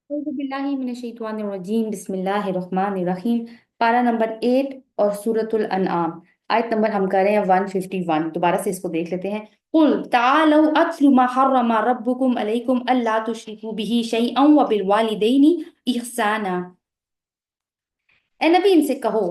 اعوذ باللہ من الشیطان الرجیم، بسم اللہ الرحمن الرحیم۔ پارہ نمبر 8 اور سورۃ الانعام، آیت نمبر ہم کر رہے ہیں 151۔ دوبارہ سے اس کو دیکھ لیتے ہیں۔ قل تعالوا اتل ما حرم ربکم علیکم الا تشرکوا به شیئا وبالوالدین احسانا۔ اے نبی ان سے کہو،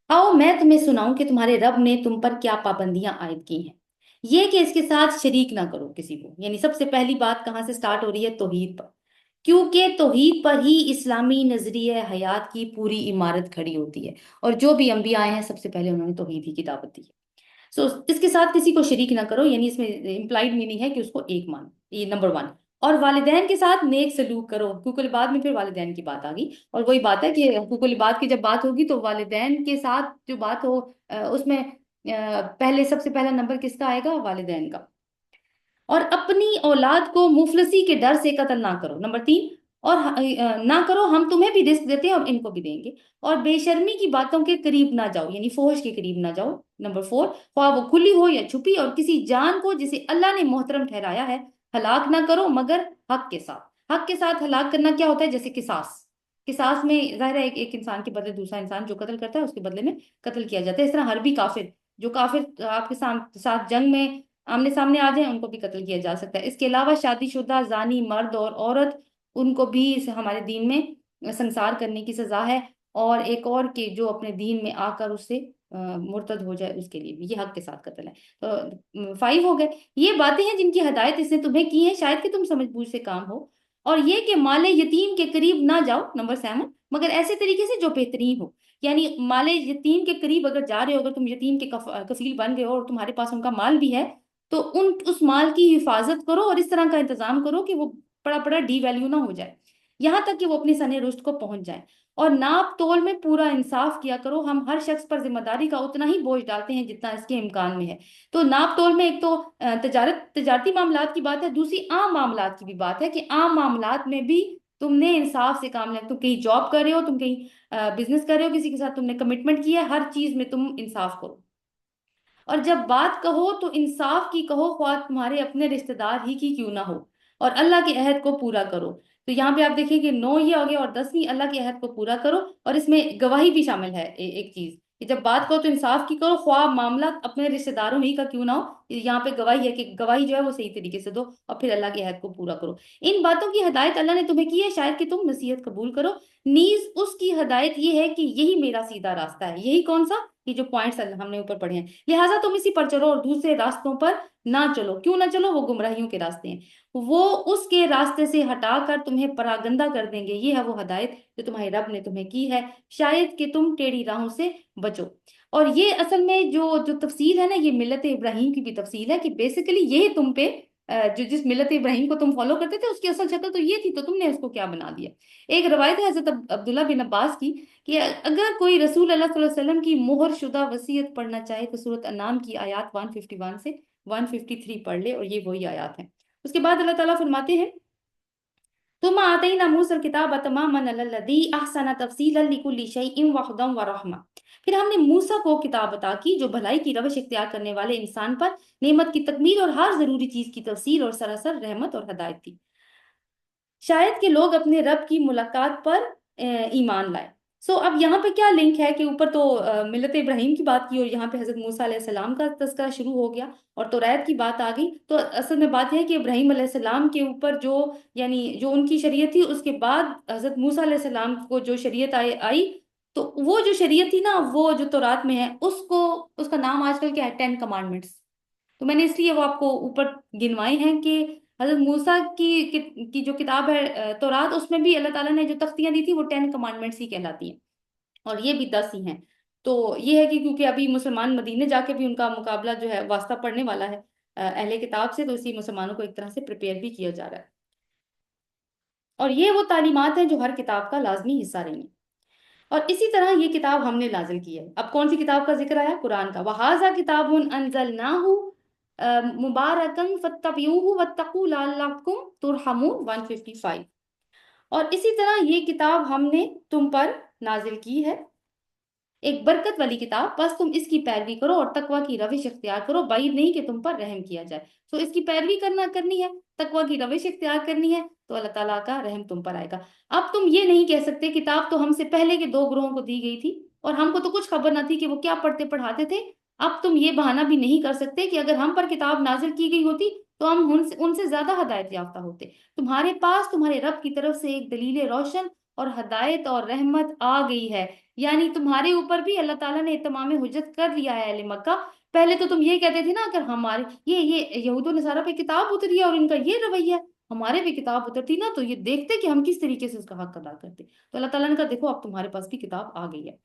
آؤ میں تمہیں سناؤں کہ تمہارے رب نے تم پر کیا پابندیاں عائد کی ہیں۔ یہ کہ اس کے ساتھ شریک نہ کرو کسی کو، یعنی سب سے پہلی بات کہاں سے سٹارٹ ہو رہی ہے؟ توحید پر، کیونکہ توحید پر ہی اسلامی نظریہ حیات کی پوری عمارت کھڑی ہوتی ہے، اور جو بھی انبیاء آئے ہیں سب سے پہلے انہوں نے توحید ہی کی دعوت دی ہے۔ سو اس کے ساتھ کسی کو شریک نہ کرو، یعنی اس میں امپلائڈ میننگ ہے کہ اس کو ایک مانو، یہ نمبر ون۔ اور والدین کے ساتھ نیک سلوک کرو۔ حقوق العباد میں پھر والدین کی بات آ گئی، اور وہی بات ہے کہ حقوق العباد کی جب بات ہوگی تو والدین کے ساتھ جو بات ہو اس میں پہلے سب سے پہلا نمبر کس کا آئے گا؟ والدین کا۔ اور اپنی اولاد کو مفلسی کے ڈر سے قتل نہ کرو، نمبر تین۔ اور نہ کرو، ہم تمہیں بھی رزق دیتے ہیں اور ان کو بھی دیں گے۔ اور بے شرمی کی باتوں کے قریب نہ جاؤ، یعنی فحش کے قریب نہ جاؤ، نمبر فور۔ خواہ وہ کھلی ہو یا چھپی، اور کسی جان کو جسے اللہ نے محترم ٹھہرایا ہے ہلاک نہ کرو مگر حق کے ساتھ۔ حق کے ساتھ ہلاک کرنا کیا ہوتا ہے؟ جیسے قصاص، قصاص میں ظاہر ہے ایک انسان کے بدلے دوسرا انسان جو قتل کرتا ہے اس کے بدلے میں قتل کیا جاتا ہے۔ اس طرح حربی کافر، جو کافر آپ کے ساتھ جنگ میں آمنے سامنے آ جائیں ان کو بھی قتل کیا جا سکتا ہے۔ اس کے علاوہ شادی شدہ زانی مرد اور عورت، ان کو بھی ہمارے دین میں سنسار کرنے کی سزا ہے۔ اور ایک اور کہ جو اپنے دین میں آ کر اس سے مرتد ہو جائے، اس کے لیے بھی یہ حق کے ساتھ قتل ہے۔ تو 5 ہو گئے۔ یہ باتیں ہیں جن کی ہدایت اس نے تمہیں کی ہے، شاید کہ تم سمجھ بوجھ سے کام ہو۔ اور یہ کہ مال یتیم کے قریب نہ جاؤ، نمبر 7، مگر ایسے طریقے سے جو بہترین ہو۔ یعنی مال یتیم کے قریب اگر جا رہے ہو، اگر تم یتیم کے کفیل بن گئے ہو اور تمہارے پاس ان کا مال بھی ہے، تو اس مال کی حفاظت کرو اور اس طرح کا انتظام کرو کہ وہ بڑا بڑا ڈی ویلیو نہ ہو جائے، یہاں تک کہ وہ اپنی سن رشد کو پہنچ جائیں۔ اور ناپ تول میں پورا انصاف کیا کرو، ہم ہر شخص پر ذمہ داری کا اتنا ہی بوجھ ڈالتے ہیں جتنا اس کے امکان میں ہے۔ تو ناپ تول میں ایک تو تجارتی معاملات کی بات ہے، دوسری عام معاملات کی بھی بات ہے کہ عام معاملات میں بھی تم نے انصاف سے کام لیا۔ تم کہیں جاب کر رہے ہو، تم کہیں بزنس کر رہے ہو، کسی کے ساتھ تم نے کمٹمنٹ کیا ہے، ہر چیز میں تم انصاف کرو۔ اور جب بات کہو تو انصاف کی کہو، خواہ تمہارے اپنے رشتہ دار ہی کی کیوں نہ ہو، اور اللہ کے عہد کو پورا کرو۔ تو یہاں پہ آپ دیکھیں کہ 9 یہ ہو گیا، اور 10ویں اللہ کے عہد کو پورا کرو، اور اس میں گواہی بھی شامل ہے۔ ایک چیز کہ جب بات کرو تو انصاف کی کرو، خواہ معاملہ اپنے رشتہ داروں ہی کا کیوں نہ ہو۔ یہاں پہ گواہی ہے کہ گواہی جو ہے وہ صحیح طریقے سے دو، اور پھر اللہ کے عہد کو پورا کرو۔ ان باتوں کی ہدایت اللہ نے تمہیں کی ہے، شاید کہ تم نصیحت قبول کرو۔ نیز اس کی ہدایت یہ ہے کہ یہی میرا سیدھا راستہ ہے۔ یہی کون سا؟ یہ جو پوائنٹس ہم نے اوپر پڑھے ہیں، لہٰذا تم اسی پر چلو اور دوسرے راستوں پر نہ چلو۔ کیوں نہ چلو؟ وہ گمراہیوں کے راستے ہیں، وہ اس کے راستے سے ہٹا کر تمہیں پراگندہ کر دیں گے۔ یہ ہے وہ ہدایت جو تمہارے رب نے تمہیں کی ہے، شاید کہ تم ٹیڑھی راہوں سے بچو۔ اور یہ اصل میں جو تفصیل ہے نا، یہ ملت ابراہیم کی بھی تفصیل ہے کہ بیسیکلی یہ تم پہ جو جس ملت ابراہیم کو تم فالو کرتے تھے اس کی اصل شکل تو یہ تھی، تو تم نے اس کو کیا بنا دیا۔ ایک روایت ہے حضرت عبداللہ بن عباس کی کہ اگر کوئی رسول اللہ صلی اللہ علیہ وسلم کی مہر شدہ وصیت پڑھنا چاہے تو سورۃ انعام کی آیات 151 سے 153 پڑھ لے، اور یہ وہی آیات ہیں۔ اس کے بعد اللہ تعالیٰ فرماتے ہیں ثم آتینا موسیٰ الکتاب تماما علی الذی احسن تفصیلا لکل شیء وہدی ورحمہ۔ پھر ہم نے موسیٰ کو کتاب عطا کی جو بھلائی کی روش اختیار کرنے والے انسان پر نعمت کی تکمیل اور ہر ضروری چیز کی تفصیل اور سراسر رحمت اور ہدایت تھی، شاید کہ لوگ اپنے رب کی ملاقات پر ایمان لائے۔ اب یہاں پہ کیا لنک ہے کہ اوپر تو ملت ابراہیم کی بات کی، اور یہاں پہ حضرت موسیٰ علیہ السلام کا تذکرہ شروع ہو گیا اور توریت کی بات آ گئی۔ تو اصل میں بات یہ ہے کہ ابراہیم علیہ السلام کے اوپر جو ان کی شریعت تھی، اس کے بعد حضرت موسیٰ علیہ السلام کو جو شریعت آئی، تو وہ جو شریعت تھی نا، وہ جو تورات میں ہے، اس کا نام آج کل کیا ہے؟ 10 کمانڈمنٹس۔ تو میں نے اس لیے وہ آپ کو اوپر گنوائے ہیں کہ حضرت موسیٰ کی جو کتاب ہے تورات، اس میں بھی اللہ تعالیٰ نے جو تختیاں دی تھی وہ 10 کمانڈمنٹس ہی کہلاتی ہیں، اور یہ بھی 10 ہی ہیں۔ تو یہ ہے کہ کیونکہ ابھی مسلمان مدینے جا کے بھی ان کا مقابلہ جو ہے واسطہ پڑھنے والا ہے اہل کتاب سے، تو اسی مسلمانوں کو ایک طرح سے پریپیئر بھی کیا جا رہا ہے۔ اور یہ وہ تعلیمات ہیں جو ہر کتاب کا لازمی حصہ رہی ہیں، اور اسی طرح یہ کتاب ہم نے نازل کی ہے۔ اب کون سی کتاب کا ذکر آیا؟ قرآن کا۔ وَهَذَا كِتَابٌ أَنزَلْنَاهُ مُبَارَكًا فَاتَّبِعُوهُ وَاتَّقُوا لَعَلَّكُمْ تُرْحَمُونَ 155۔ اور اسی طرح یہ کتاب ہم نے تم پر نازل کی ہے، ایک برکت والی کتاب، بس تم اس کی پیروی کرو اور تقوی کی روش اختیار کرو، بعید نہیں کہ تم پر رحم کیا جائے۔ اس کی پیروی کرنی ہے، تقوی کی روش اختیار کرنی ہے تو اللہ تعالیٰ کا رحم تم پر آئے گا۔ اب تم یہ نہیں کہہ سکتے کتاب تو ہم سے پہلے کے دو گروہوں کو دی گئی تھی اور ہم کو تو کچھ خبر نہ تھی کہ وہ کیا پڑھتے پڑھاتے تھے۔ اب تم یہ بہانہ بھی نہیں کر سکتے کہ اگر ہم پر کتاب نازل کی گئی ہوتی تو ہم ان سے زیادہ ہدایت یافتہ ہوتے۔ تمہارے پاس تمہارے رب کی طرف سے ایک دلیل روشن اور ہدایت اور رحمت آ گئی ہے، یعنی تمہارے اوپر بھی اللہ تعالیٰ نے اتمام حجت کر لیا ہے اہل مکہ۔ پہلے تو تم یہ کہتے تھے نا اگر ہمارے یہ یہود و نصارہ پہ کتاب اتری ہے اور ان کا یہ رویہ ہے، ہمارے بھی کتاب اترتی نا تو یہ دیکھتے کہ ہم کس طریقے سے اس کا حق ادا کرتے۔ تو اللہ تعالیٰ نے کہا دیکھو اب تمہارے پاس بھی کتاب آ گئی ہے۔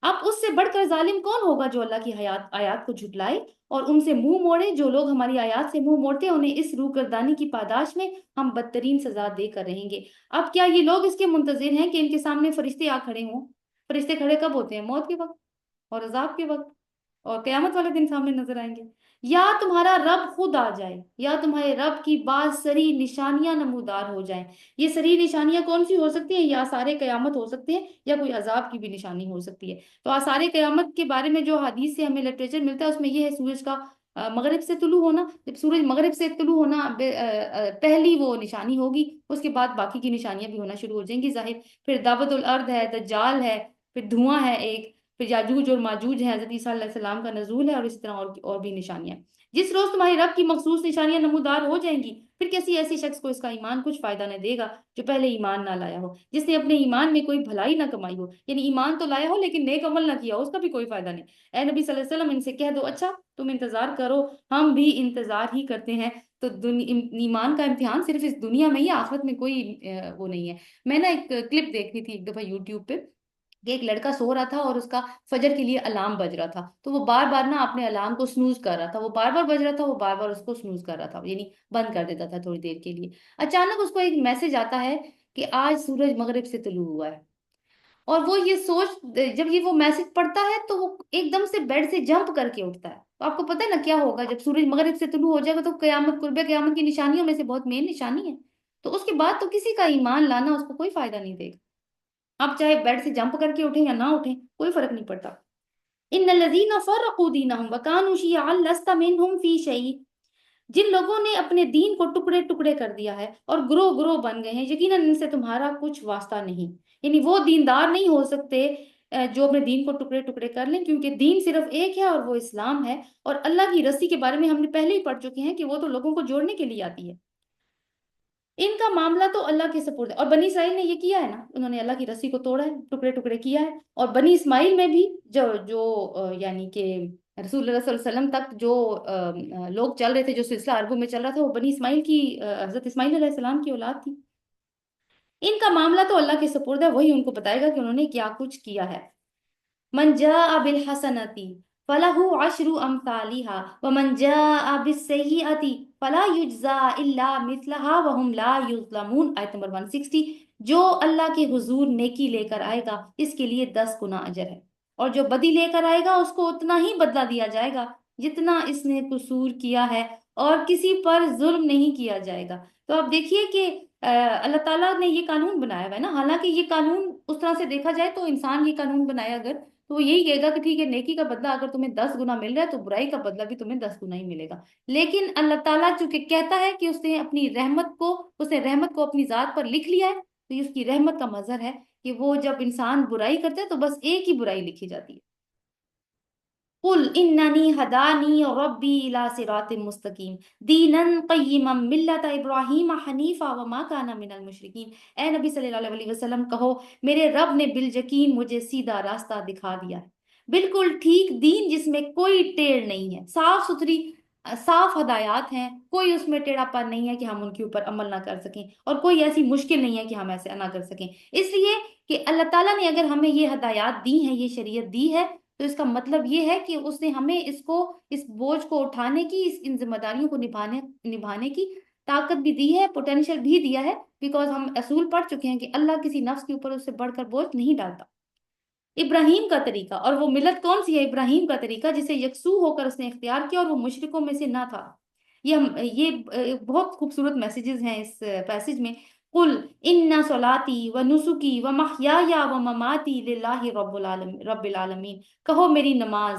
اب اس سے بڑھ کر ظالم کون ہوگا جو اللہ کی آیات کو جھٹلائے اور ان سے منہ موڑے؟ جو لوگ ہماری آیات سے منہ موڑتے ہیں انہیں اس روگردانی کی پاداش میں ہم بدترین سزا دے کر رہیں گے۔ اب کیا یہ لوگ اس کے منتظر ہیں کہ ان کے سامنے فرشتے آ کھڑے ہوں؟ فرشتے کھڑے کب ہوتے ہیں؟ موت کے وقت اور عذاب کے وقت اور قیامت والے دن سامنے نظر آئیں گے۔ یا تمہارا رب خود آ جائے یا تمہارے رب کی بعض سری نشانیاں نمودار ہو جائیں۔ یہ سری نشانیاں کون سی ہو سکتی ہیں؟ یا آثار قیامت ہو سکتے ہیں یا کوئی عذاب کی بھی نشانی ہو سکتی ہے۔ تو آثار قیامت کے بارے میں جو حدیث سے ہمیں لٹریچر ملتا ہے اس میں یہ ہے سورج کا مغرب سے طلوع ہونا۔ جب سورج مغرب سے طلوع ہونا پہلی وہ نشانی ہوگی، اس کے بعد باقی کی نشانیاں بھی ہونا شروع ہو جائیں گی ظاہر۔ پھر دعوت الارض ہے، دجال ہے، پھر دھواں ہے ایک، پھر یاجوج اور ماجوج ہیں، حضرت عیسیٰ علیہ السلام کا نزول ہے، اور اسی طرح اور بھی نشانیاں۔ جس روز تمہارے رب کی مخصوص نشانیاں نمودار ہو جائیں گی پھر کسی ایسی شخص کو اس کا ایمان کچھ فائدہ نہ دے گا جو پہلے ایمان نہ لایا ہو، جس نے اپنے ایمان میں کوئی بھلائی نہ کمائی ہو، یعنی ایمان تو لایا ہو لیکن نیک عمل نہ کیا ہو، اس کا بھی کوئی فائدہ نہیں۔ اے نبی صلی اللہ علیہ وسلم ان سے کہہ دو اچھا تم انتظار کرو، ہم بھی انتظار ہی کرتے ہیں۔ تو ایمان کا امتحان صرف اس دنیا میں ہی، آخرت میں کوئی وہ نہیں ہے۔ میں نے ایک کلپ دیکھ رہی تھی ایک دفعہ یوٹیوب پہ کہ ایک لڑکا سو رہا تھا اور اس کا فجر کے لیے الارم بج رہا تھا، تو وہ بار بار نا اپنے الارم کو سنوز کر رہا تھا، وہ بار بار بج رہا تھا، وہ بار بار اس کو سنوز کر رہا تھا، یعنی بند کر دیتا تھا تھوڑی دیر کے لیے۔ اچانک اس کو ایک میسج آتا ہے کہ آج سورج مغرب سے طلوع ہوا ہے، اور وہ یہ سوچ جب یہ وہ میسج پڑھتا ہے تو وہ ایک دم سے بیڈ سے جمپ کر کے اٹھتا ہے۔ تو آپ کو پتہ ہے نا کیا ہوگا جب سورج مغرب سے طلوع ہو جائے گا؟ تو قیامت، قرب قیامت کی نشانیوں میں سے بہت مین نشانی ہے۔ تو اس کے بعد تو کسی کا ایمان لانا اس کو کوئی فائدہ نہیں دے گا، آپ چاہے بیڈ سے جمپ کر کے اٹھیں یا نہ اٹھیں کوئی فرق نہیں پڑتا۔ ان الذین فرقوا دینہم وکانوا شیعا لست منہم فی شیء، جن لوگوں نے اپنے دین کو ٹکڑے ٹکڑے کر دیا ہے اور گروہ گروہ بن گئے ہیں، یقیناً ان سے تمہارا کچھ واسطہ نہیں، یعنی وہ دیندار نہیں ہو سکتے جو اپنے دین کو ٹکڑے ٹکڑے کر لیں، کیونکہ دین صرف ایک ہے اور وہ اسلام ہے۔ اور اللہ کی رسی کے بارے میں ہم نے پہلے ہی پڑھ چکے ہیں کہ وہ تو لوگوں کو جوڑنے کے لیے آتی ہے۔ ان کا معاملہ تو اللہ کے سپرد ہے، اور بنی اسرائیل نے یہ کیا ہے نا، انہوں نے اللہ کی رسی کو توڑا ہے، ٹکڑے ٹکڑے کیا ہے۔ اور بنی اسماعیل میں بھی جو جو یعنی کہ رسول اللہ صلی اللہ علیہ وسلم تک جو لوگ چل رہے تھے، جو سلسلہ عربوں میں چل رہا تھا، وہ بنی اسماعیل کی حضرت اسماعیل علیہ السلام کی اولاد تھی۔ ان کا معاملہ تو اللہ کے سپرد ہے، وہی ان کو بتائے گا کہ انہوں نے کیا کچھ کیا ہے۔ من جاء بالحسنۃ فلہ عشر امثالها ومن جاء بالسیئۃ فلا یجزا الا مثلها وهم لا یظلمون، آیت نمبر 160۔ جو اللہ کے حضور نیکی لے کر آئے گا اس کے لیے 10 گنا اجر ہے، اور جو بدی لے کر آئے گا اس کو اتنا ہی بدلہ دیا جائے گا جتنا اس نے قصور کیا ہے، اور کسی پر ظلم نہیں کیا جائے گا۔ تو آپ دیکھیے کہ اللہ تعالیٰ نے یہ قانون بنایا ہوا ہے نا، حالانکہ یہ قانون اس طرح سے دیکھا جائے تو انسان یہ قانون بنایا اگر تو وہ یہی کہے گا کہ ٹھیک ہے نیکی کا بدلہ اگر تمہیں 10 گنا مل رہا ہے تو برائی کا بدلہ بھی تمہیں 10 گنا ہی ملے گا۔ لیکن اللہ تعالیٰ چونکہ کہتا ہے کہ اس نے رحمت کو اپنی ذات پر لکھ لیا ہے، تو یہ اس کی رحمت کا مظہر ہے کہ وہ جب انسان برائی کرتا ہے تو بس ایک ہی برائی لکھی جاتی ہے۔ قل اننی ہدانی ربی الی صراط مستقیم دینا قیما ملت ابراہیم حنیفا وما کان من المشرکین، اے نبی صلی اللہ علیہ وسلم کہو میرے رب نے بالیقین مجھے سیدھا راستہ دکھا دیا ہے، بالکل ٹھیک دین جس میں کوئی ٹیڑھ نہیں ہے، صاف ستھری صاف ہدایات ہیں، کوئی اس میں ٹیڑھا پن نہیں ہے کہ ہم ان کے اوپر عمل نہ کر سکیں، اور کوئی ایسی مشکل نہیں ہے کہ ہم ایسے نہ کر سکیں۔ اس لیے کہ اللہ تعالیٰ نے اگر ہمیں یہ ہدایات دی ہیں، یہ شریعت دی ہے، تو اس کا مطلب یہ ہے کہ اس نے ہمیں اس بوجھ کو اٹھانے کی، ان ذمہ داریوں کو نبھانے کی طاقت بھی دی ہے، پوٹینشیل بھی دیا ہے، بیکاز ہم اصول پڑھ چکے ہیں کہ اللہ کسی نفس کے اوپر اس سے بڑھ کر بوجھ نہیں ڈالتا۔ ابراہیم کا طریقہ، اور وہ ملت کون سی ہے؟ ابراہیم کا طریقہ جسے یکسو ہو کر اس نے اختیار کیا اور وہ مشرکوں میں سے نہ تھا۔ یہ بہت خوبصورت میسیجز ہیں اس پیسج میں۔ قل ان صلاتی و نسکی و محیایا و مماتی للہ رب العالمین، کہو میری نماز،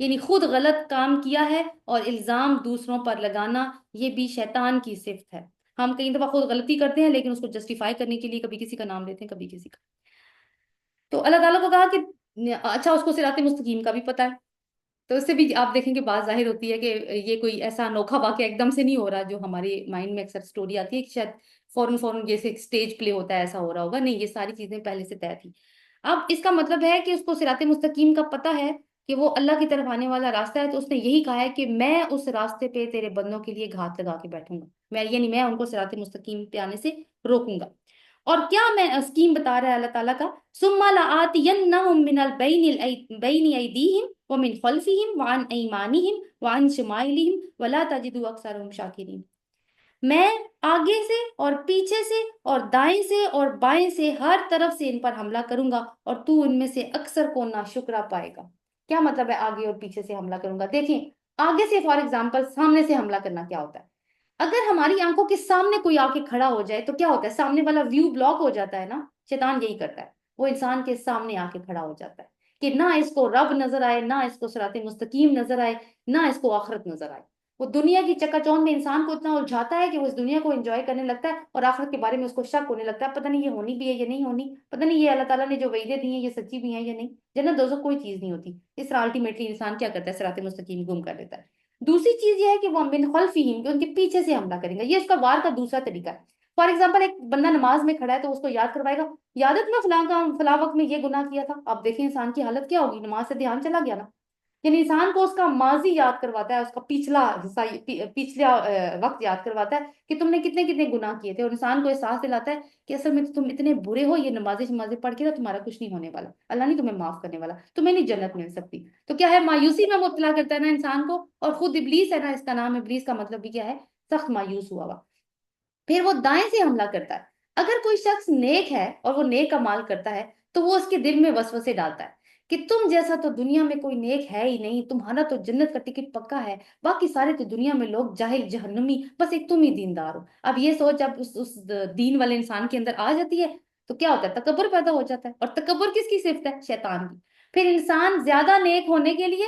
یعنی خود غلط کام کیا ہے اور الزام دوسروں پر لگانا، یہ بھی شیطان کی صفت ہے۔ ہم کئی دفعہ خود غلطی کرتے ہیں لیکن اس کو جسٹیفائی کرنے کے لیے کبھی کسی کا نام لیتے ہیں، کبھی کسی کا۔ تو اللہ تعالیٰ کو کہا کہ اچھا اس کو صراط مستقیم کا بھی پتہ ہے، تو اس سے بھی آپ دیکھیں کہ بات ظاہر ہوتی ہے کہ یہ کوئی ایسا انوکھا واقعہ ایک دم سے نہیں ہو رہا جو ہمارے مائنڈ میں اکثر سٹوری آتی ہے کہ شاید فوراً فوراً جیسے ایک اسٹیج پلے ہوتا ہے ایسا ہو رہا ہوگا، نہیں، یہ ساری چیزیں پہلے سے طے تھی۔ اب اس کا مطلب ہے کہ اس کو صراط مستقیم کا پتہ ہے کہ وہ اللہ کی طرف آنے والا راستہ ہے، تو اس نے یہی کہا ہے کہ میں اس راستے پہ تیرے بندوں کے لیے گھات لگا کے بیٹھوں گا، میں یعنی میں ان کو صراط مستقیم پہ آنے سے روکوں گا۔ اور کیا میں اسکیم بتا رہا ہے اللہ تعالیٰ کا، ثم لآتینہم من بین ایدیہم ومن خلفہم وعن ایمانہم وعن شمائلہم ولا تجد اکثرہم شاکرین، میں آگے سے اور پیچھے سے اور دائیں سے اور بائیں سے ہر طرف سے ان پر حملہ کروں گا اور تو ان میں سے اکثر کو ناشکرا پائے گا۔ کیا مطلب ہے آگے اور پیچھے سے حملہ کروں گا؟ دیکھیں، آگے سے فار ایگزامپل سامنے سے حملہ کرنا کیا ہوتا ہے؟ اگر ہماری آنکھوں کے سامنے کوئی آ کے کھڑا ہو جائے تو کیا ہوتا ہے؟ سامنے والا ویو بلاک ہو جاتا ہے نا۔ شیطان یہی کرتا ہے، وہ انسان کے سامنے آ کے کھڑا ہو جاتا ہے کہ نہ اس کو رب نظر آئے، نہ اس کو صراط مستقیم نظر آئے، نہ اس کو آخرت نظر آئے۔ وہ دنیا کی چکا چوند میں انسان کو اتنا الجھاتا ہے کہ وہ اس دنیا کو انجوائے کرنے لگتا ہے اور آخرت کے بارے میں اس کو شک ہونے لگتا ہے، پتہ نہیں یہ ہونی بھی ہے یا نہیں ہونی، پتہ نہیں یہ اللہ تعالیٰ نے جو وعدے دی ہیں یہ سچی بھی ہیں یا نہیں، جنت دوزخ کوئی چیز نہیں ہوتی۔ اس طرح الٹیمیٹلی انسان کیا کرتا ہے؟ صراط مستقیم گم کر دیتا ہے۔ دوسری چیز یہ ہے کہ وہ من خلفہم، کہ ان کے پیچھے سے حملہ کریں گے، یہ اس کا وار کا دوسرا طریقہ ہے۔ فار ایگزامپل ایک بندہ نماز میں کھڑا ہے تو اس کو یاد کروائے گا، یادت میں فلاں کام فلاں وقت میں یہ گناہ کیا تھا۔ اب دیکھیں انسان کی حالت کیا ہوگی، نماز سے دھیان چلا گیا نا۔ یعنی انسان کو اس کا ماضی یاد کرواتا ہے، اس کا پچھلا حصہ، پچھلا وقت یاد کرواتا ہے کہ تم نے کتنے کتنے گناہ کیے تھے، اور انسان کو احساس دلاتا ہے کہ اصل میں تو تم اتنے برے ہو، یہ نمازیں شمازیں پڑھ کے نا تمہارا کچھ نہیں ہونے والا، اللہ نہیں تمہیں معاف کرنے والا، تمہیں نہیں جنت مل سکتی۔ تو کیا ہے؟ مایوسی میں مبتلا کرتا ہے نا انسان کو، اور خود ابلیس ہے نا، اس کا نام ابلیس کا مطلب بھی کیا ہے؟ سخت مایوس ہوا ہوا۔ پھر وہ دائیں سے حملہ کرتا ہے۔ اگر کوئی شخص نیک ہے اور وہ نیک عمال کرتا ہے تو وہ اس کے دل میں وسوسے ڈالتا ہے کہ تم جیسا تو دنیا میں کوئی نیک ہے ہی نہیں، تمہارا تو جنت کا ٹکٹ پکا ہے، باقی سارے تو دنیا میں لوگ جاہل جہنمی، بس ایک تم ہی دیندار ہو۔ اب یہ سوچ اب اس دین والے انسان کے اندر آ جاتی ہے تو کیا ہوتا ہے؟ تکبر پیدا ہو جاتا ہے، اور تکبر کس کی صفت ہے؟ شیطان کی۔ پھر انسان زیادہ نیک ہونے کے لیے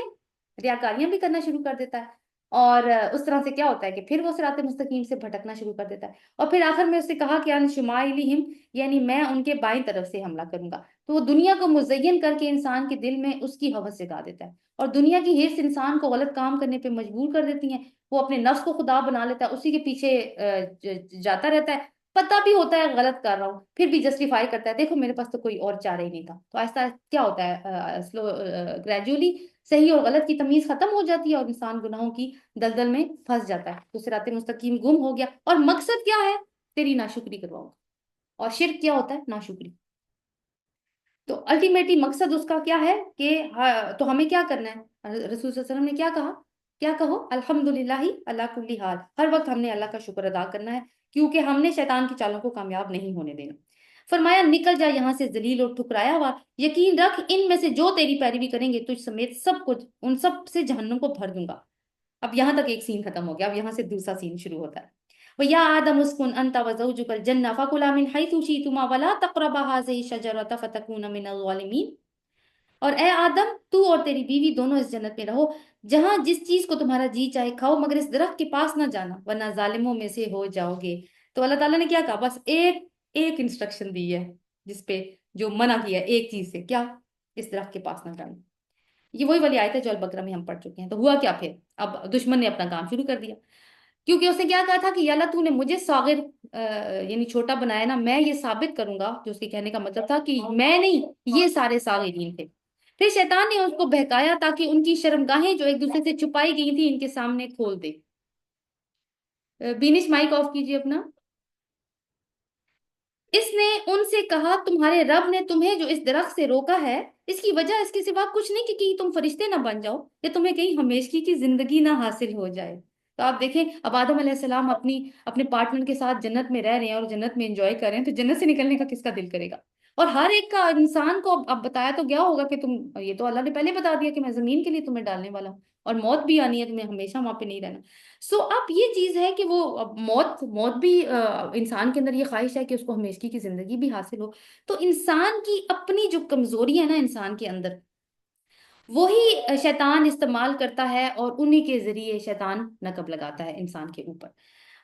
ریاکاریاں بھی کرنا شروع کر دیتا ہے، اور اس طرح سے کیا ہوتا ہے کہ پھر وہ صراط مستقیم سے بھٹکنا شروع کر دیتا ہے۔ اور پھر آخر میں اس نے کہا کہ ان شمائلہم، یعنی میں ان کے بائیں طرف سے حملہ کروں گا۔ تو وہ دنیا کو مزین کر کے انسان کے دل میں اس کی ہوس جگا دیتا ہے، اور دنیا کی حرص انسان کو غلط کام کرنے پہ مجبور کر دیتی ہیں، وہ اپنے نفس کو خدا بنا لیتا ہے، اسی کے پیچھے جاتا رہتا ہے، پتہ بھی ہوتا ہے غلط کر رہا ہوں پھر بھی جسٹیفائی کرتا ہے، دیکھو میرے پاس تو کوئی اور چارہ ہی نہیں تھا۔ تو آہستہ آہستہ کیا ہوتا ہے؟ سلو گریجولی صحیح اور غلط کی تمیز ختم ہو جاتی ہے اور انسان گناہوں کی دلدل میں پھنس جاتا ہے، تو صراط مستقیم گم ہو گیا۔ اور مقصد کیا ہے؟ تیری ناشکری کرواؤں گا۔ اور شرک کیا ہوتا ہے؟ ناشکری۔ تو الٹیمیٹلی مقصد اس کا کیا ہے کہ تو ہمیں کیا کرنا ہے؟ رسول صلی اللہ علیہ وسلم نے کیا کہا؟ کیا کہو؟ الحمدللہ اللہ کل حال، ہر وقت ہم نے اللہ کا شکر ادا کرنا ہے، کیونکہ ہم نے شیطان کی چالوں کو کامیاب نہیں ہونے دینا۔ فرمایا نکل جا یہاں سے ذلیل اور ٹھکرایا ہوا، یقین رکھ ان میں سے جو تیری پیروی کریں گے تجھ سمیت سب کچھ ان سب سے جہنم کو بھر دوں گا۔ اب یہاں تک ایک سین ختم ہو گیا، اب یہاں سے دوسرا سین شروع ہوتا ہے۔ وَيَا آدَمُ اسْكُنْ أَنْتَ وَزَوْجُكَ الْجَنَّةَ فَكُلَا مِنْ حَيْثُ شِئْتُمَا وَلَا تَقْرَبَا هَٰذِهِ الشَّجَرَةَ فَتَكُونَا مِنَ الظَّالِمِينَ۔ اور اے آدم، تو اور تیری بیوی دونوں اس جنت میں رہو، جہاں جس چیز کو تمہارا جی چاہے کھاؤ، مگر اس درخت کے پاس نہ جانا ورنہ ظالموں میں سے ہو جاؤ گے۔ تو اللہ تعالیٰ نے کیا کہا؟ بس ایک ایک انسٹرکشن دی ہے جس پہ جو منع کیا ہے ایک چیز سے، کیا؟ اس درخت کے پاس نہ جانا۔ یہ وہی والی آیت ہے جو البقرہ میں ہم پڑھ چکے ہیں۔ تو ہوا کیا پھر؟ اب دشمن نے اپنا کام شروع کر دیا، کیونکہ اس نے کیا کہا تھا کہ یا اللہ تو نے مجھے صاغر یعنی چھوٹا بنایا نا، میں یہ ثابت کروں گا، جو اس کے کہنے کا مطلب تھا کہ میں نہیں، یہ سارے صاغرین تھے۔ پھر شیطان نے اس کو بہکایا تاکہ ان کی شرمگاہیں جو ایک دوسرے سے چھپائی گئی تھی ان کے سامنے کھول دے۔ بینش مائک آف کیجیے اپنا۔ اس نے ان سے کہا تمہارے رب نے تمہیں جو اس درخت سے روکا ہے اس کی وجہ اس کے سوا کچھ نہیں کہ کہیں تم فرشتے نہ بن جاؤ یا تمہیں کہیں ہمیشگی کی زندگی نہ حاصل ہو جائے۔ تو آپ دیکھیں اب آدم علیہ السلام اپنے پارٹنر کے ساتھ جنت میں رہ رہے ہیں اور جنت میں انجوائے کر رہے ہیں، تو جنت سے نکلنے کا کس کا دل کرے گا؟ اور ہر ایک کا انسان کو اب بتایا تو گیا ہوگا کہ تم، یہ تو اللہ نے پہلے بتا دیا کہ میں زمین کے لیے تمہیں ڈالنے والا ہوں اور موت بھی آنی ہے، تمہیں ہمیشہ وہاں پہ نہیں رہنا۔ سو اب یہ چیز ہے کہ وہ اب موت بھی انسان کے اندر یہ خواہش ہے کہ اس کو ہمیشگی کی زندگی بھی حاصل ہو۔ تو انسان کی اپنی جو کمزوری ہے نا انسان کے اندر، وہی شیطان استعمال کرتا ہے اور انہی کے ذریعے شیطان نقب لگاتا ہے انسان کے اوپر۔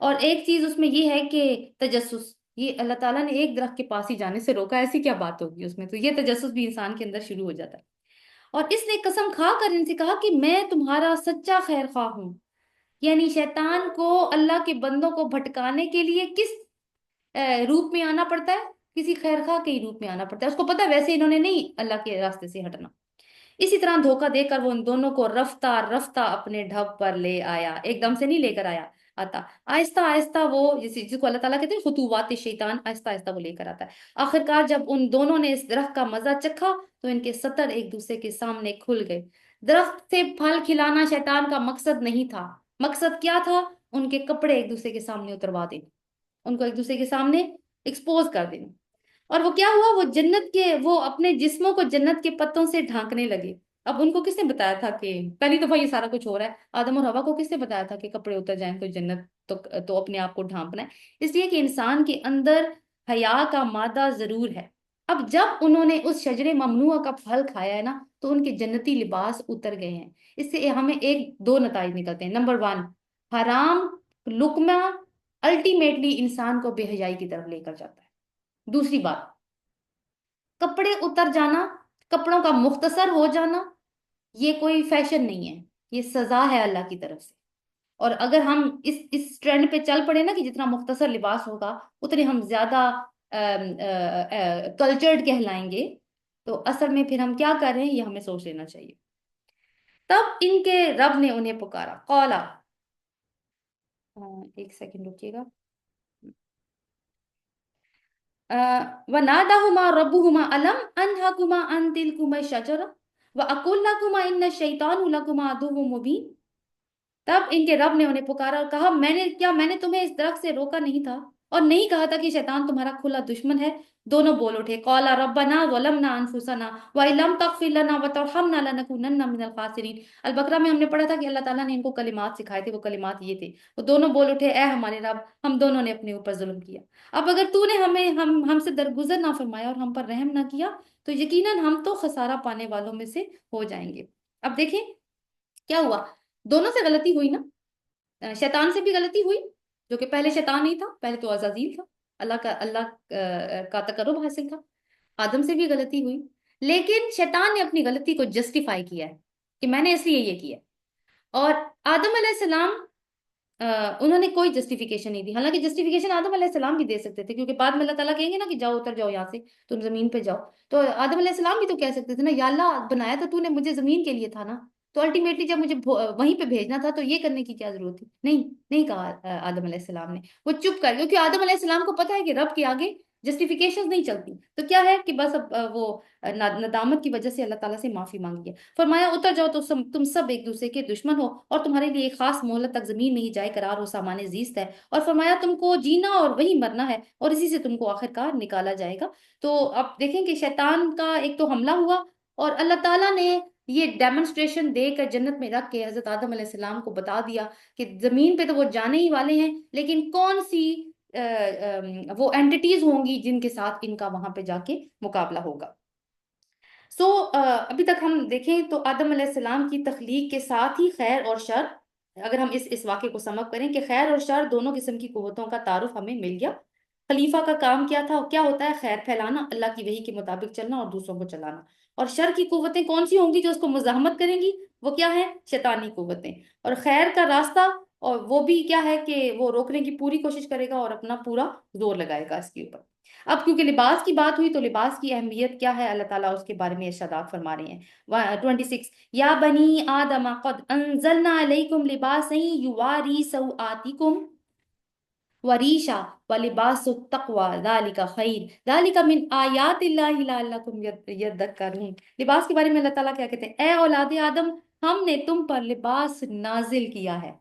اور ایک چیز اس میں یہ ہے کہ تجسس، یہ اللہ تعالیٰ نے ایک درخت کے پاس ہی جانے سے روکا، ایسی کیا بات ہوگی اس میں؟ تو یہ تجسس بھی انسان کے اندر شروع ہو جاتا ہے۔ اور اس نے قسم کھا کر ان سے کہا کہ میں تمہارا سچا خیر خواہ ہوں۔ یعنی شیطان کو اللہ کے بندوں کو بھٹکانے کے لیے کس روپ میں آنا پڑتا ہے؟ کسی خیر خواہ کے ہی روپ میں آنا پڑتا ہے۔ اس کو پتا ہے ویسے انہوں نے نہیں اللہ کے راستے سے ہٹنا۔ اسی طرح دھوکہ دے کر وہ ان دونوں کو رفتہ رفتہ اپنے ڈھب پر لے آیا، ایک دم سے نہیں لے کر آیا آتا، آہستہ آہستہ وہ جس کو اللہ تعالیٰ کہتے ہیں خطوات شیطان، آہستہ آہستہ وہ لے کر آتا ہے۔ آخرکار جب ان دونوں نے اس درخت کا مزہ چکھا تو ان کے سطر ایک دوسرے کے سامنے کھل گئے۔ درخت سے پھل کھلانا شیطان کا مقصد نہیں تھا، مقصد کیا تھا؟ ان کے کپڑے ایک دوسرے کے سامنے اتروا دینا، ان کو ایک دوسرے کے سامنے ایکسپوز کر دینا۔ اور وہ کیا ہوا، وہ جنت کے، وہ اپنے جسموں کو جنت کے پتوں سے ڈھانکنے لگے۔ اب ان کو کس نے بتایا تھا کہ پہلی دفعہ یہ سارا کچھ ہو رہا ہے؟ آدم اور حوا کو کس نے بتایا تھا کہ کپڑے اتر جائیں تو جنت تو اپنے آپ کو ڈھانپنا ہے؟ اس لیے کہ انسان کے اندر حیا کا مادہ ضرور ہے۔ اب جب انہوں نے اس شجر ممنوعہ کا پھل کھایا ہے نا تو ان کے جنتی لباس اتر گئے ہیں۔ اس سے ہمیں ایک دو نتائج نکلتے ہیں۔ نمبر ون، حرام لقمہ الٹیمیٹلی انسان کو بے حیائی کی طرف لے کر جاتا ہے۔ دوسری بات، کپڑے اتر جانا، کپڑوں کا مختصر ہو جانا، یہ کوئی فیشن نہیں ہے، یہ سزا ہے اللہ کی طرف سے۔ اور اگر ہم اس ٹرینڈ پہ چل پڑے نا کہ جتنا مختصر لباس ہوگا اتنے ہم زیادہ کلچرڈ کہلائیں گے، تو اصل میں پھر ہم کیا کر رہے ہیں یہ ہمیں سوچ لینا چاہیے۔ تب ان کے رب نے انہیں پکارا، قولا، ایک سیکنڈ رکیے گا، وَنَادَاهُمَا رَبُّهُمَا أَلَمْ أَنْهَكُمَا عَنْ تِلْكُمَا الشَّجَرَةِ وَأَقُلْ لَكُمَا إِنَّ الشَّيْطَانَ لَكُمَا عَدُوٌّ مُّبِينٌ۔ تب ان کے رب نے انہیں پکارا اور کہا، میں نے تمہیں اس درخت سے روکا نہیں تھا اور نہیں کہا تھا کہ شیطان تمہارا کھلا دشمن ہے؟ دونوں بول اٹھے، قَالَ رَبَّنَا ظَلَمْنَا أَنفُسَنَا وَإِن لَّمْ تَغْفِرْ لَنَا وَتَرْحَمْنَا لَنَكُونَنَّ مِنَ الْخَاسِرِينَ۔ البقرہ میں ہم نے پڑھا تھا کہ اللہ تعالیٰ نے ان کو کلمات سکھائے تھے، وہ کلمات یہ تھے، وہ دونوں بول اٹھے، اے ہمارے رب، ہم دونوں نے اپنے اوپر ظلم کیا، اب اگر تو نے ہم سے درگزر نہ فرمایا اور ہم پر رحم نہ کیا تو یقیناً ہم تو خسارہ پانے والوں میں سے ہو جائیں گے۔ اب دیکھیں کیا ہوا، دونوں سے غلطی ہوئی نا، شیطان سے بھی غلطی ہوئی جو کہ پہلے شیطان نہیں تھا، پہلے تو عزازیل تھا، اللہ کا تقرب حاصل تھا۔ آدم سے بھی غلطی ہوئی، لیکن شیطان نے اپنی غلطی کو جسٹیفائی کیا ہے کہ میں نے اس لیے یہ کیا۔ اور آدم علیہ السلام انہوں نے کوئی جسٹیفیکیشن نہیں دی، حالانکہ جسٹیفیکیشن آدم علیہ السلام بھی دے سکتے تھے، کیونکہ بعد میں اللہ تعالیٰ کہیں گے نا کہ جاؤ اتر جاؤ یہاں سے، تم زمین پہ جاؤ، تو آدم علیہ السلام بھی تو کہہ سکتے تھے نا، یا اللہ بنایا تو نے مجھے زمین کے لیے تھا نا، تو الٹیمیٹلی جب مجھے وہیں پہ بھیجنا تھا تو یہ کرنے کی کیا ضرورت تھی؟ نہیں، نہیں کہا آدم علیہ السلام نے، وہ چپ کر، کیونکہ آدم علیہ السلام کو پتا ہے کہ رب کے آگے جسٹیفیکیشن نہیں چلتی، تو کیا ہے کہ بس اب وہ ندامت کی وجہ سے اللہ تعالیٰ سے معافی مانگی ہے۔ فرمایا اتر جاؤ تو تم سب ایک دوسرے کے دشمن ہو اور تمہارے لیے ایک خاص مہلت تک زمین میں ہی جائے قرار اور سامان زیست ہے، اور فرمایا تم کو جینا اور وہی مرنا ہے اور اسی سے تم کو آخرکار نکالا جائے گا۔ تو اب دیکھیں کہ شیطان کا ایک تو حملہ ہوا اور اللہ تعالیٰ نے یہ ڈیمونسٹریشن دے کر جنت میں رکھ کے حضرت آدم علیہ السلام کو بتا دیا کہ زمین پہ تو وہ جانے ہی والے ہیں، لیکن کون سی وہ اینٹیز ہوں گی جن کے ساتھ ان کا وہاں پہ جا کے مقابلہ ہوگا۔ ابھی تک ہم دیکھیں تو آدم علیہ السلام کی تخلیق کے ساتھ ہی خیر اور شر، اگر ہم اس واقعے کو سم اپ کریں کہ خیر اور شر دونوں قسم کی قوتوں کا تعارف ہمیں مل گیا۔ خلیفہ کا کام کیا تھا، کیا ہوتا ہے؟ خیر پھیلانا، اللہ کی وحی کے مطابق چلنا اور دوسروں کو چلانا۔ اور شر کی قوتیں کون سی ہوں گی جو اس کو مزاحمت کریں گی؟ وہ کیا ہے؟ شیطانی قوتیں۔ اور خیر کا راستہ، اور وہ بھی کیا ہے کہ وہ روکنے کی پوری کوشش کرے گا اور اپنا پورا زور لگائے گا اس کے اوپر۔ اب کیونکہ لباس کی بات ہوئی تو لباس کی اہمیت کیا ہے، اللہ تعالیٰ اس کے بارے میں ارشادات فرما رہے ہیں۔ 26، یا بنی آدم قد انزلنا علیکم لباسا یواری سوآتکم وریشا ولباس التقوی ذالک خیر ذالک من آیات اللہ لعلکم یذکرون۔ لباس کے بارے میں اللہ تعالیٰ کیا کہتے ہیں؟ اے اولاد آدم، ہم نے تم پر لباس نازل کیا ہے۔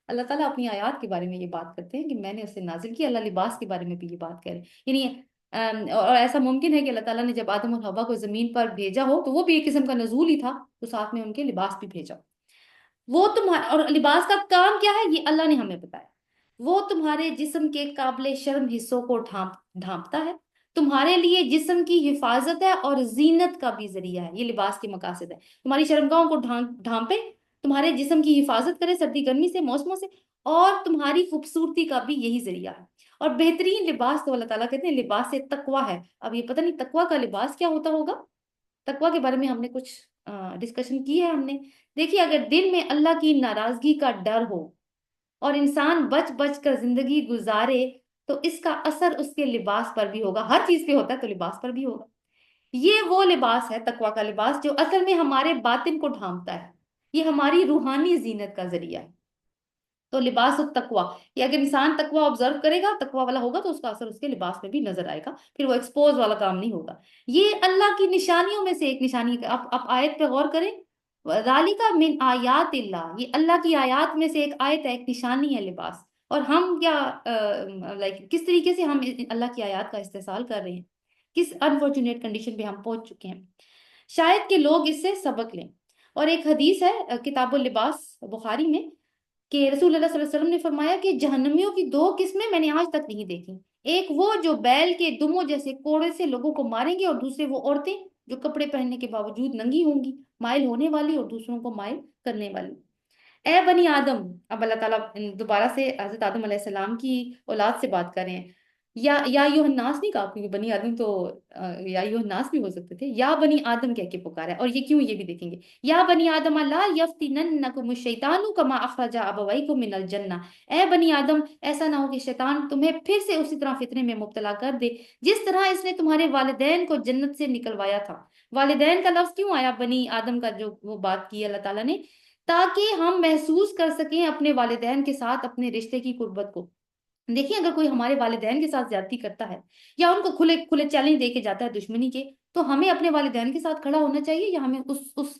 اللہ تعالیٰ اپنی آیات کے بارے میں یہ بات کرتے ہیں کہ میں نے اسے نازل کیا، اللہ لباس کے بارے میں بھی یہ بات کرے، یعنی اور ایسا ممکن ہے کہ اللہ تعالیٰ نے جب آدم اور حوا کو زمین پر بھیجا ہو تو وہ بھی ایک قسم کا نزول ہی تھا، تو ساتھ میں ان کے لباس بھی بھیجا۔ وہ تمہارا، اور لباس کا کام کیا ہے یہ اللہ نے ہمیں بتایا، وہ تمہارے جسم کے قابل شرم حصوں کو ڈھانپتا ہے تمہارے لیے جسم کی حفاظت ہے اور زینت کا بھی ذریعہ ہے. یہ لباس کے مقاصد ہے. تمہاری شرمگاہوں کو ڈھانپے، تمہارے جسم کی حفاظت کرے سردی گرمی سے، موسموں سے، اور تمہاری خوبصورتی کا بھی یہی ذریعہ ہے. اور بہترین لباس تو اللہ تعالیٰ کہتے ہیں لباس تقویٰ ہے. اب یہ پتہ نہیں تقویٰ کا لباس کیا ہوتا ہوگا. تقویٰ کے بارے میں ہم نے کچھ ڈسکشن کی ہے ہم نے. دیکھیے، اگر دل میں اللہ کی ناراضگی کا ڈر ہو اور انسان بچ بچ کر زندگی گزارے تو اس کا اثر اس کے لباس پر بھی ہوگا. ہر چیز پہ ہوتا ہے تو لباس پر بھی ہوگا. یہ وہ لباس ہے تقویٰ کا لباس جو اصل میں ہمارے باطن کو ڈھانپتا ہے. یہ ہماری روحانی زینت کا ذریعہ ہے. تو لباس التقویٰ، یہ اگر انسان تقویٰ آبزرو کرے گا، تقویٰ والا ہوگا، تو اس کا اثر اس کے لباس میں بھی نظر آئے گا. پھر وہ ایکسپوز والا کام نہیں ہوگا. یہ اللہ کی نشانیوں میں سے ایک نشانی ہے. آپ آیت پہ غور کریں، ذالک من آیات اللہ، یہ اللہ کی آیات میں سے ایک آیت ہے، ایک نشانی ہے لباس. اور ہم کیا کس طریقے سے ہم اللہ کی آیات کا استحصال کر رہے ہیں، کس انفارچونیٹ کنڈیشن پہ ہم پہنچ چکے ہیں. شاید کہ لوگ اس سے سبق لیں. اور ایک حدیث ہے کتاب اللباس بخاری میں کہ رسول اللہ صلی اللہ علیہ وسلم نے فرمایا کہ جہنمیوں کی دو قسمیں میں نے آج تک نہیں دیکھی. ایک وہ جو بیل کے دموں جیسے کوڑے سے لوگوں کو ماریں گے، اور دوسرے وہ عورتیں جو کپڑے پہننے کے باوجود ننگی ہوں گی، مائل ہونے والی اور دوسروں کو مائل کرنے والی. اے بنی آدم، اب اللہ تعالیٰ دوبارہ سے حضرت آدم علیہ السلام کی اولاد سے بات کر رہے ہیں. یا ایھا الناس نہیں کہا، کیونکہ بنی آدم تو یا ایھا الناس بھی ہو سکتے تھے. یا بنی آدم کہہ کے پکارا ہے. اور یہ کیوں، یہ بھی دیکھیں گے. یا بنی آدم لا یفتننکم الشیطان کما اخرج ابویکم من الجنہ. اے بنی آدم، ایسا نہ ہو کہ شیطان تمہیں پھر سے اسی طرح فتنے میں مبتلا کر دے جس طرح اس نے تمہارے والدین کو جنت سے نکلوایا تھا. والدین کا لفظ کیوں آیا بنی آدم کا، جو وہ بات کی اللہ تعالیٰ نے، تاکہ ہم محسوس کر سکیں اپنے والدین کے ساتھ اپنے رشتے کی قربت کو. دیکھیں، اگر کوئی ہمارے والدین کے ساتھ زیادتی کرتا ہے یا ان کو کھلے کھلے چیلنج دے کے جاتا ہے دشمنی کے، تو ہمیں اپنے والدین کے ساتھ کھڑا ہونا چاہیے یا ہمیں اس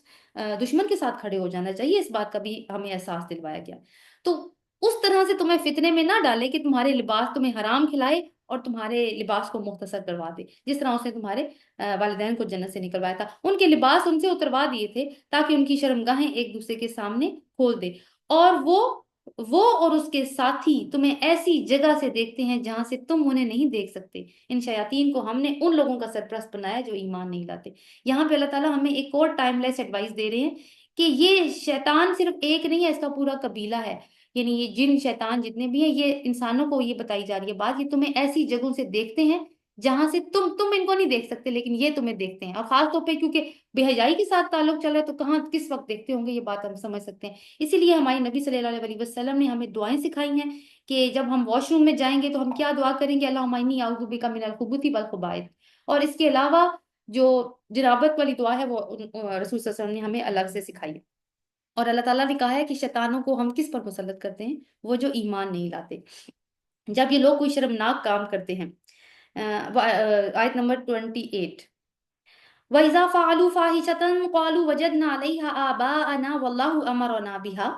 دشمن کے ساتھ کھڑے ہو جانا چاہیے. اس بات کا بھی ہمیں احساس دلوایا گیا. تو اس طرح سے تمہیں فتنے میں نہ ڈالے کہ تمہارے لباس تمہیں حرام کھلائے اور تمہارے لباس کو مختصر کروا دے، جس طرح اس نے تمہارے والدین کو جنت سے نکلوایا تھا. ان کے لباس ان سے اتروا دیے تھے تاکہ ان کی شرمگاہیں ایک دوسرے کے سامنے کھول دے. اور وہ اور اس کے ساتھی تمہیں ایسی جگہ سے دیکھتے ہیں جہاں سے تم انہیں نہیں دیکھ سکتے. ان شیاطین کو ہم نے ان لوگوں کا سرپرست بنایا جو ایمان نہیں لاتے. یہاں پہ اللہ تعالیٰ ہمیں ایک اور ٹائم لیس ایڈوائس دے رہے ہیں کہ یہ شیطان صرف ایک نہیں ہے، اس کا پورا قبیلہ ہے. یعنی یہ جن شیطان جتنے بھی ہیں، یہ انسانوں کو یہ بتائی جا رہی ہے بات، یہ تمہیں ایسی جگہوں سے دیکھتے ہیں جہاں سے تم ان کو نہیں دیکھ سکتے، لیکن یہ تمہیں دیکھتے ہیں. اور خاص طور پہ کیونکہ بے حیائی کے ساتھ تعلق چل رہا ہے تو کہاں کس وقت دیکھتے ہوں گے، یہ بات ہم سمجھ سکتے ہیں. اسی لیے ہمارے نبی صلی اللہ علیہ وسلم نے ہمیں دعائیں سکھائی ہیں کہ جب ہم واش روم میں جائیں گے تو ہم کیا دعا کریں گے، اللہم انی اعوذ بک من الخبث والخبائث. اور اس کے علاوہ جو جنابت والی دعا ہے وہ رسول صلی اللہ علیہ وسلم نے ہمیں الگ سے سکھائی ہے. اور اللہ تعالیٰ نے کہا ہے کہ شیطانوں کو ہم کس پر مسلط کرتے ہیں، وہ جو ایمان نہیں لاتے. جب یہ لوگ کوئی شرمناک کام کرتے ہیں، آیت نمبر 28، وَإِذَا فَعَلُوا فَاحِشَةً قَالُوا وَجَدْنَا عَلَيْهَا آبَاءَنَا وَاللَّهُ أَمَرَنَا بِهَا.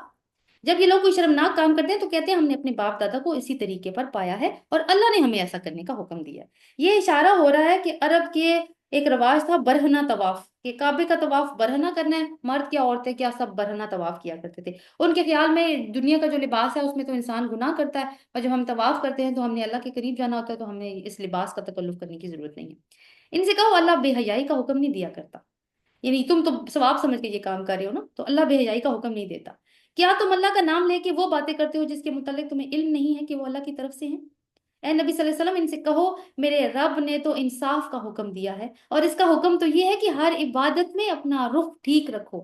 جب یہ لوگ کوئی شرمناک کام کرتے ہیں تو کہتے ہیں ہم نے اپنے باپ دادا کو اسی طریقے پر پایا ہے اور اللہ نے ہمیں ایسا کرنے کا حکم دیا. یہ اشارہ ہو رہا ہے کہ عرب کے ایک رواج تھا برہنہ طواف، کہ کعبے کا طواف برہنہ کرنا ہے. مرد کیا عورتیں کیا سب برہنہ طواف کیا کرتے تھے. ان کے خیال میں دنیا کا جو لباس ہے اس میں تو انسان گناہ کرتا ہے، اور جب ہم طواف کرتے ہیں تو ہم نے اللہ کے قریب جانا ہوتا ہے، تو ہمیں اس لباس کا تکلف کرنے کی ضرورت نہیں ہے. ان سے کہو اللہ بے حیائی کا حکم نہیں دیا کرتا. یعنی تم تو ثواب سمجھ کے یہ کام کر رہے ہو نا، تو اللہ بے حیائی کا حکم نہیں دیتا. کیا تم اللہ کا نام لے کے وہ باتیں کرتے ہو جس کے متعلق تمہیں علم نہیں ہے کہ وہ اللہ کی طرف سے ہیں؟ اے نبی صلی اللہ علیہ وسلم، ان سے کہو میرے رب نے تو انصاف کا حکم دیا ہے، اور اس کا حکم تو یہ ہے کہ ہر عبادت میں اپنا رخ ٹھیک رکھو،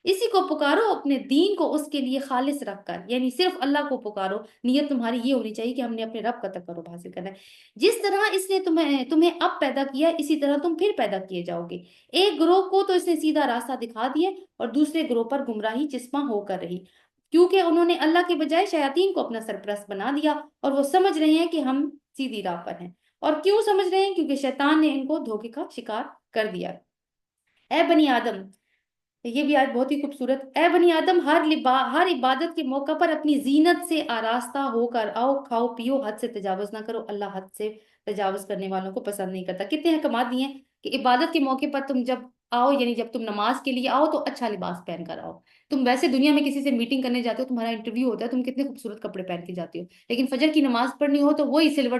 اسی کو پکارو اپنے دین کو اس کے لیے خالص رکھ کر. یعنی صرف اللہ کو پکارو. نیت تمہاری یہ ہونی چاہیے کہ ہم نے اپنے رب کا تقرب حاصل کرنا ہے. جس طرح اس نے تمہیں اب پیدا کیا اسی طرح تم پھر پیدا کیے جاؤ گے. ایک گروہ کو تو اس نے سیدھا راستہ دکھا دیا اور دوسرے گروہ پر گمراہی چسپاں ہو کر رہی، کیونکہ انہوں نے اللہ کے بجائے شیاطین کو اپنا سرپرست بنا دیا اور وہ سمجھ رہے ہیں کہ ہم سیدھی راہ پر ہیں. اور کیوں سمجھ رہے ہیں؟ کیونکہ شیطان نے ان کو دھوکے کا شکار کر دیا. اے بنی آدم، یہ بھی آج بہت ہی خوبصورت، اے بنی آدم، ہر عبادت کے موقع پر اپنی زینت سے آراستہ ہو کر آؤ، کھاؤ پیو، حد سے تجاوز نہ کرو. اللہ حد سے تجاوز کرنے والوں کو پسند نہیں کرتا. کتنے احکامات دیے ہیں کہ عبادت کے موقع پر تم جب آؤ، یعنی جب تم نماز کے لیے آؤ تو اچھا لباس پہن کر آؤ. تم ویسے دنیا میں کسی سے میٹنگ کرنے جاتے ہو، تمہارا انٹرویو ہوتا ہے، تم کتنے خوبصورت کپڑے پہن کے جاتے ہو، لیکن فجر کی نماز پڑھنی ہو تو وہی سلور